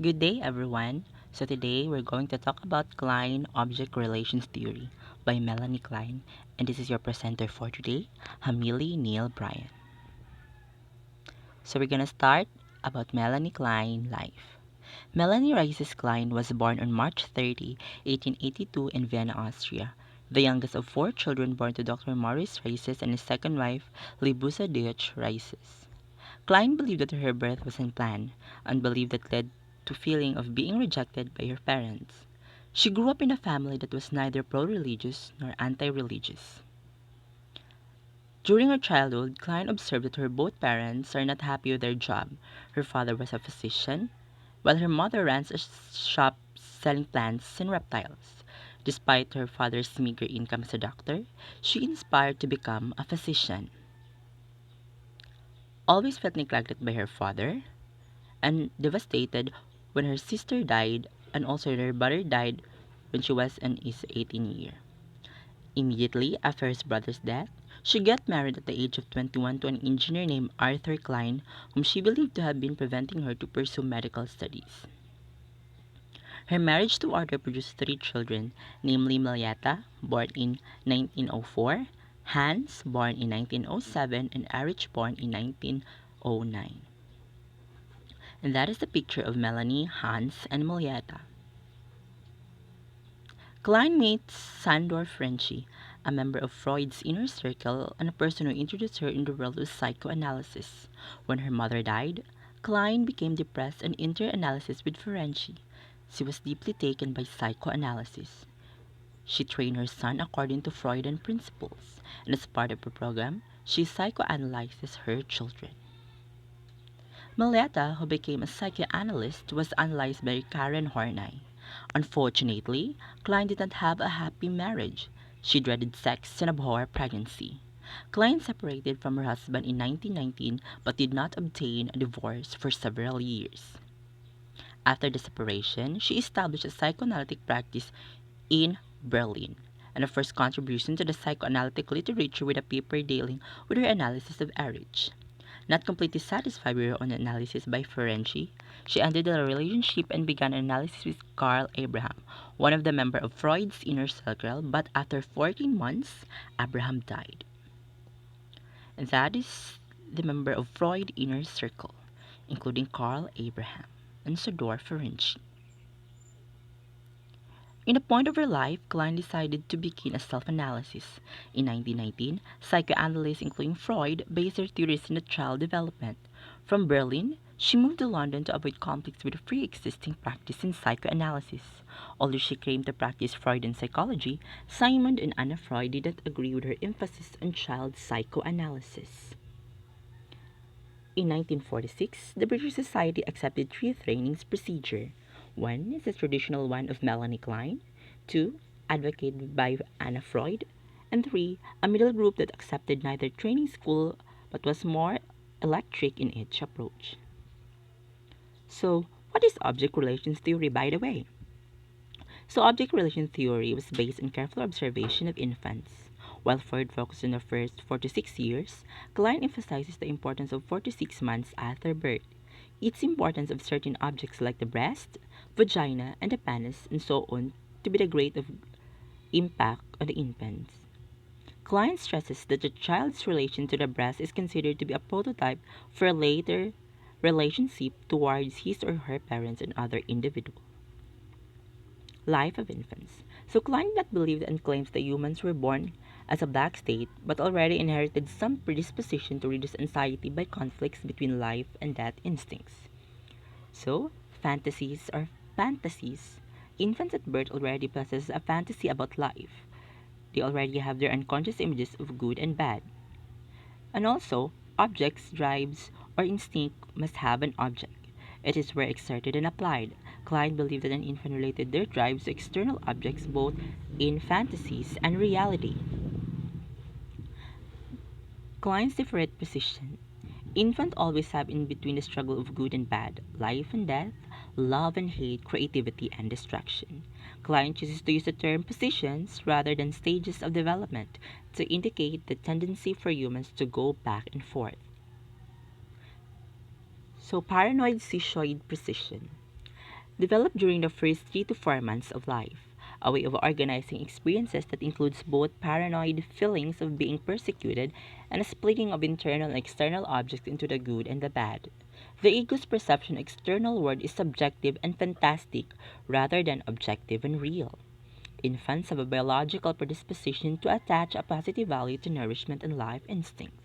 Good day, everyone. So today we're going to talk about Klein Object Relations Theory by Melanie Klein, and this is your presenter for today, Jamile Neil Bryan. So we're gonna start about Melanie Klein life. Melanie Rises Klein was born on March 30, 1882 in Vienna, Austria, the youngest of four children born to Dr. Maurice Rises and his second wife, Libusa Deutsch Rises. Klein believed that her birth was unplanned, and belief that led to feeling of being rejected by her parents. She grew up in a family that was neither pro-religious nor anti-religious. During her childhood, Klein observed that her both parents are not happy with their job. Her father was a physician, while her mother runs a shop selling plants and reptiles. Despite her father's meager income as a doctor, she inspired to become a physician. Always felt neglected by her father, and devastated when her sister died and also her brother died when she was in his 18th year. Immediately after his brother's death, she got married at the age of 21 to an engineer named Arthur Klein, whom she believed to have been preventing her to pursue medical studies. Her marriage to Arthur produced three children, namely Marietta, born in 1904, Hans, born in 1907, and Erich, born in 1909. And that is the picture of Melanie, Hans, and Marietta. Klein meets Sandor Frenchy, a member of Freud's inner circle and a person who introduced her in the world of psychoanalysis. When her mother died, Klein became depressed and entered analysis with Ferenczi. She was deeply taken by psychoanalysis. She trained her son according to Freudian principles, and as part of her program, she psychoanalyzes her children. Marietta, who became a psychoanalyst, was analyzed by Karen Horney. Unfortunately, Klein did not have a happy marriage. She dreaded sex and abhorred pregnancy. Klein separated from her husband in 1919 but did not obtain a divorce for several years. After the separation, she established a psychoanalytic practice in Berlin, and her first contribution to the psychoanalytic literature with a paper dealing with her analysis of Erich. Not completely satisfied with her own analysis by Ferenczi, she ended the relationship and began an analysis with Carl Abraham, one of the members of Freud's inner circle, but after 14 months, Abraham died. And that is the member of Freud inner circle, including Carl Abraham and Sodor Ferenczi. In a point of her life, Klein decided to begin a self-analysis. In 1919, psychoanalysts including Freud based their theories on the child development. From Berlin, she moved to London to avoid conflicts with a pre-existing practice in psychoanalysis. Although she claimed to practice Freudian psychology, Simon and Anna Freud didn't agree with her emphasis on child psychoanalysis. In 1946, the British Society accepted three trainings procedure. One is the traditional one of Melanie Klein, two, advocated by Anna Freud, and three, a middle group that accepted neither training school but was more electric in its approach. So, what is object relations theory, by the way? So, object relation theory was based on careful observation of infants. While Freud focused on the first 4 to 6 years, Klein emphasizes the importance of 4 to 6 months after birth. Its importance of certain objects like the breast, vagina, and the penis, and so on, to be the great of impact on the infants. Klein stresses that the child's relation to the breast is considered to be a prototype for a later relationship towards his or her parents and other individuals. Life of infants. So Klein did not believe and claims that humans were born as a black state, but already inherited some predisposition to reduce anxiety by conflicts between life and death instincts. So, fantasies are fantasies. Infants at birth already possess a fantasy about life. They already have their unconscious images of good and bad. And also, objects, drives, or instinct must have an object. It is where exerted and applied. Klein believed that an infant related their drives to external objects both in fantasies and reality. Klein's different position. Infants always have in between the struggle of good and bad, life and death, love and hate, creativity and destruction. Klein chooses to use the term positions rather than stages of development to indicate the tendency for humans to go back and forth. So, paranoid schizoid position. develop during the first 3 to 4 months of life, a way of organizing experiences that includes both paranoid feelings of being persecuted and a splitting of internal and external objects into the good and the bad. The ego's perception of external world is subjective and fantastic rather than objective and real. Infants have a biological predisposition to attach a positive value to nourishment and life instincts.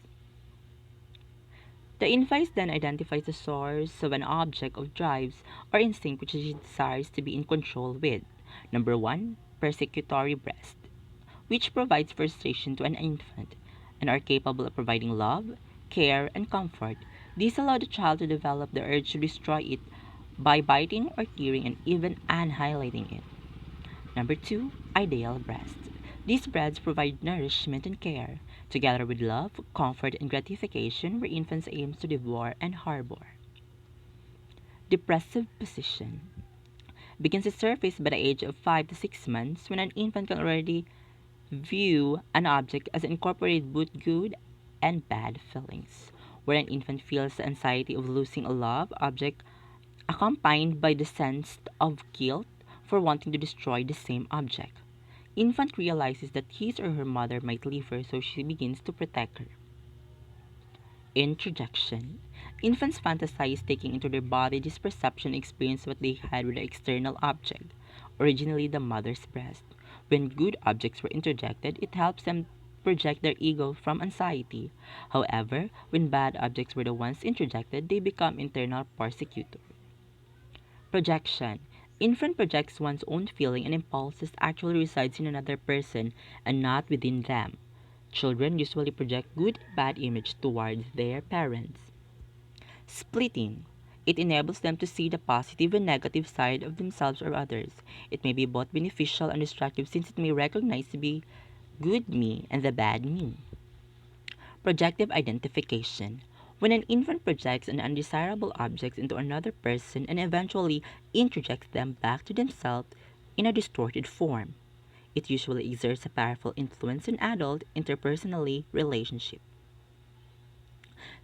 The insight then identifies the source of an object of drives or instinct which it desires to be in control with. Number one, persecutory breast, which provides frustration to an infant and are capable of providing love, care, and comfort. These allow the child to develop the urge to destroy it by biting or tearing and even annihilating it. Number two, ideal breast. These breasts provide nourishment and care, together with love, comfort, and gratification where infants aim to devour and harbor. Depressive position begins to surface by the age of 5 to 6 months when an infant can already view an object as incorporated both good and bad feelings, where an infant feels the anxiety of losing a loved object accompanied by the sense of guilt for wanting to destroy the same object. Infant realizes that his or her mother might leave her, so she begins to protect her. Introjection. Infants fantasize taking into their body this perception experience what they had with the external object, originally the mother's breast. When good objects were interjected, it helps them project their ego from anxiety. However, when bad objects were the ones interjected, they become internal persecutors. Projection. Infant projects one's own feeling and impulses actually resides in another person and not within them. Children usually project good and bad image towards their parents. Splitting. It enables them to see the positive and negative side of themselves or others. It may be both beneficial and destructive since it may recognize to be good me and the bad me. Projective identification. When an infant projects an undesirable object into another person and eventually introjects them back to themselves in a distorted form, it usually exerts a powerful influence in adult interpersonally relationship.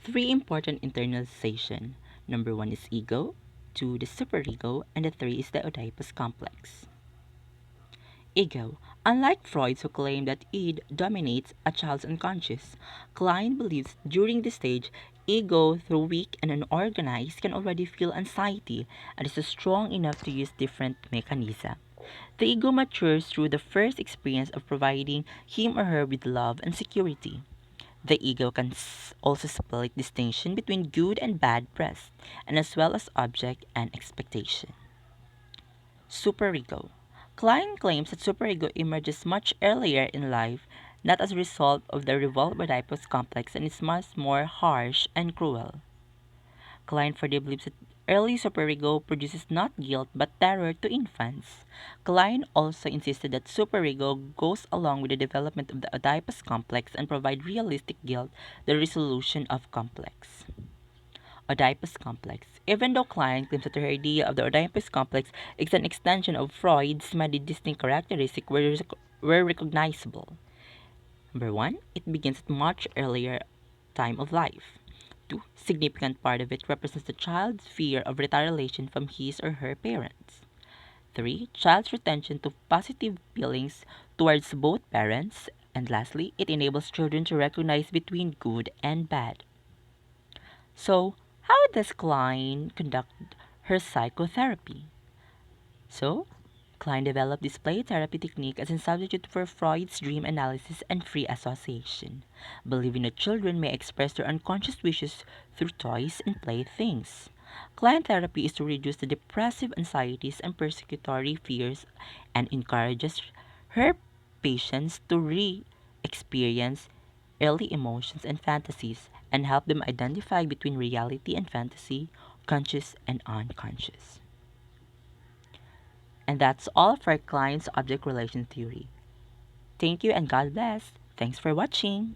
Three important internalization. Number one is ego, two the superego, and the three is the Oedipus complex. Ego. Unlike Freud, who claimed that id dominates a child's unconscious, Klein believes during this stage, ego, though weak and unorganized, can already feel anxiety and is strong enough to use different mechanisms. The ego matures through the first experience of providing him or her with love and security. The ego can also split distinction between good and bad breast, and as well as object and expectation. Superego. Klein claims that superego emerges much earlier in life, not as a result of the revolt Oedipus complex, and is much more harsh and cruel. Klein further believes that early superego produces not guilt but terror to infants. Klein also insisted that superego goes along with the development of the Oedipus complex and provide realistic guilt, the resolution of complex. Oedipus complex. Even though Klein claims that her idea of the Oedipus complex is an extension of Freud's, many distinct characteristics were recognizable. Number one, it begins at much earlier time of life. Two, significant part of it represents the child's fear of retaliation from his or her parents. Three, child's retention to positive feelings towards both parents. And lastly, it enables children to recognize between good and bad. So, how does Klein conduct her psychotherapy? So, Klein developed this play therapy technique as a substitute for Freud's dream analysis and free association, believing that children may express their unconscious wishes through toys and playthings. Klein therapy is to reduce the depressive anxieties and persecutory fears and encourages her patients to re-experience early emotions and fantasies and help them identify between reality and fantasy, conscious and unconscious. And that's all for Klein's object relation theory. Thank you and God bless. Thanks for watching.